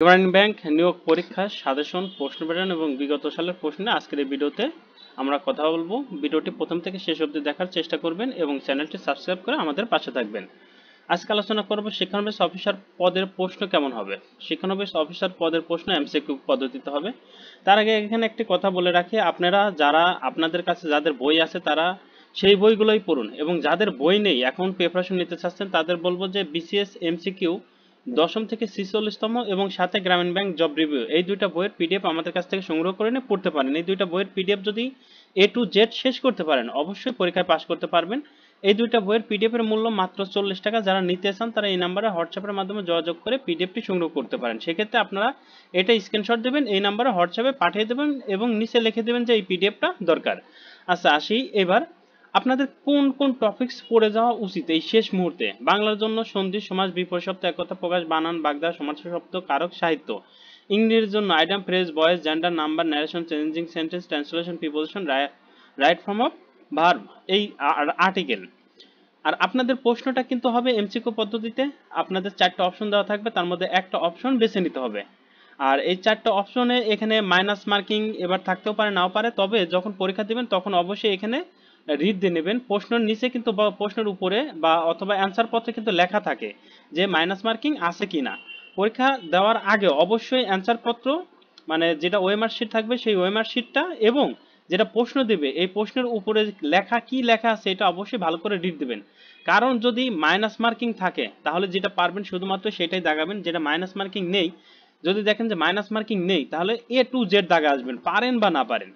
গ্রামীণ ব্যাংক নিয়োগ পরীক্ষার সাজেশন প্রশ্ন প্যাটার্ন এবং বিগত সালের প্রশ্ন নিয়ে আজকের এই ভিডিওতে আমরা কথা বলবো। ভিডিওটি প্রথম থেকে শেষ অবধি দেখার চেষ্টা করবেন এবং চ্যানেলটি সাবস্ক্রাইব করে আমাদের পাশে থাকবেন। আজকে আলোচনা করব শিক্ষানবিশ অফিসার পদের প্রশ্ন কেমন হবে। শিক্ষানবিশ অফিসার পদের প্রশ্ন এমসিকিউ পদ্ধতিতে হবে। তার আগে এখানে একটি কথা বলে রাখি, আপনারা যারা আপনাদের কাছে যাদের বই আছে তারা সেই বইগুলোই পড়ুন এবং যাদের বই নেই এখন প্রিপারেশন নিতে চাচ্ছেন তাদের বলবো যে বিসিএস এমসিকিউ দশম থেকে 46তম এবং সাথে গ্রামীণ ব্যাংক জব রিভিউ এই দুইটা বইয়ের পিডিএফ আমাদের কাছ থেকে সংগ্রহ করে নিয়ে পড়তে পারেন। এই দুইটা বইয়ের পিডিএফ যদি এ টু জেড শেষ করতে পারেন অবশ্যই পরীক্ষায় পাশ করতে পারবেন। এই দুইটা বইয়ের পিডিএফ এর মূল্য মাত্র 40 টাকা। যারা নিতে চান তারা এই নাম্বারে হোয়াটসঅ্যাপের মাধ্যমে যোগাযোগ করে পিডিএফটি সংগ্রহ করতে পারেন। সেক্ষেত্রে আপনারা এটা স্ক্রিনশট দেবেন, এই নাম্বারে হোয়াটসঅ্যাপে পাঠিয়ে দেবেন এবং নিচে লিখে দেবেন যে এই পিডিএফটা দরকার। আচ্ছা আসি এবার আপনাদের কোন কোন টপিকস পড়ে যাওয়া উচিত এই শেষ মুহূর্তে। বাংলার জন্য সন্ধি, সমাজ, বিপরীত শব্দ, একতা প্রকাশ, বানান, বাগদা, সমার্থক শব্দ, কারক, সাহিত্য। ইংরেজির জন্য item, phrase, voice, gender, number, narration, changing sentence, translation, preposition, right form of verb, এই আর্টিকেল। আর আপনাদের প্রশ্নটা কিন্তু হবে এমসিকিউ পদ্ধতিতে। আপনাদের 4টা অপশন দেওয়া থাকবে, তার মধ্যে একটা অপশন বেছে নিতে হবে। আর এই 4টা অপশনে এখানে মাইনাস মার্কিং এবার থাকতেও পারে নাও পারে, তবে যখন পরীক্ষা দিবেন তখন অবশ্যই এখানে রিড দিয়ে নেবেন। প্রশ্নের নিচে কিন্তু বা প্রশ্নের উপরে বা অথবা অ্যান্সার পত্রে কিন্তু লেখা থাকে যে মাইনাস মার্কিং আছে কিনা। পরীক্ষা দেওয়ার আগে অবশ্যই অ্যান্সার পত্র মানে যেটা ওএমআর শিট থাকবে সেই ওএমআর শিটটা এবং যেটা প্রশ্ন দেবে এই প্রশ্নের উপরে লেখা কি লেখা আছে এটা অবশ্যই ভালো করে রিড দিবেন। কারণ যদি মাইনাস মার্কিং থাকে তাহলে যেটা পারবেন শুধুমাত্র সেটাই দাগাবেন, যেটা মাইনাস মার্কিং নেই যদি দেখেন যে মাইনাস মার্কিং নেই তাহলে এ টু জেড দাগা আসবেন, পারেন বা না পারেন।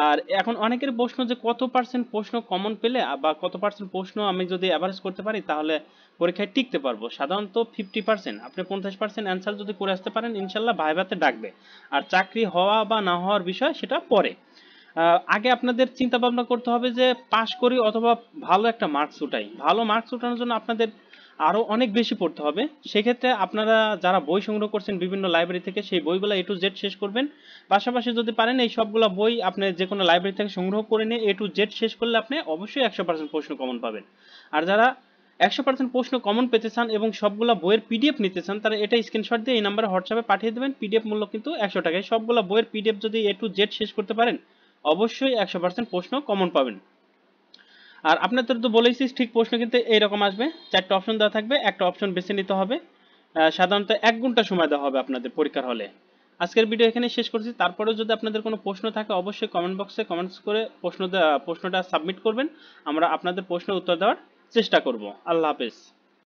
আর এখন অনেকের প্রশ্ন যে কত পার্সেন্ট প্রশ্ন কমন পেলে বা কত পার্সেন্ট প্রশ্ন আমি যদি অ্যাভারেজ করতে পারি তাহলে পরীক্ষায় টিকতে পারবো। সাধারণত 50%, আপনি 50% অ্যান্সার যদি করে আসতে পারেন ইনশাল্লাহ ভাইভাতে ডাকবে। আর চাকরি হওয়া বা না হওয়ার বিষয় সেটা পরে। আগে আপনাদের চিন্তা ভাবনা করতে হবে যে পাশ করি অথবা ভালো একটা মার্কস উঠাই। ভালো মার্কস উঠানোর জন্য আপনাদের আরো অনেক বেশি পড়তে হবে। সেক্ষেত্রে আপনারা যারা বই সংগ্রহ করছেন বিভিন্ন লাইব্রেরি থেকে সেই বইগুলো এ টু জেড শেষ করবেন। পাশাপাশি যদি পারেন এই সবগুলো বই আপনি যে কোনো লাইব্রেরি থেকে সংগ্রহ করে নিয়ে এ টু জেড শেষ করলে আপনি অবশ্যই 100% প্রশ্ন কমন পাবেন। আর যারা 100% প্রশ্ন কমন পেতে চান এবং সবগুলা বইয়ের পিডিএফ নিতে চান তারা এটা স্ক্রিনশট দিয়ে এই নাম্বারে হোয়াটসঅ্যাপে পাঠিয়ে দেবেন। পিডিএফ মূল্য কিন্তু 100 টাকায়। সবগুলা বইয়ের পিডিএফ যদি এ টু জেড শেষ করতে পারেন অবশ্যই 100% প্রশ্ন কমন পাবেন। আর আপনাদের তো বলেইছি ঠিক প্রশ্ন কিন্তু এইরকম আসবে, 4টা অপশন দেওয়া থাকবে, একটা অপশন বেছে নিতে হবে। সাধারণত 1 ঘন্টা সময় দেওয়া হবে আপনাদের পরীক্ষার হলে। আজকের ভিডিও এখানে শেষ করছি। তারপরেও যদি আপনাদের কোনো প্রশ্ন থাকে অবশ্যই কমেন্ট বক্সে কমেন্টস করে প্রশ্নটা সাবমিট করবেন। আমরা আপনাদের প্রশ্নের উত্তর দেওয়ার চেষ্টা করব। আল্লাহ হাফেজ।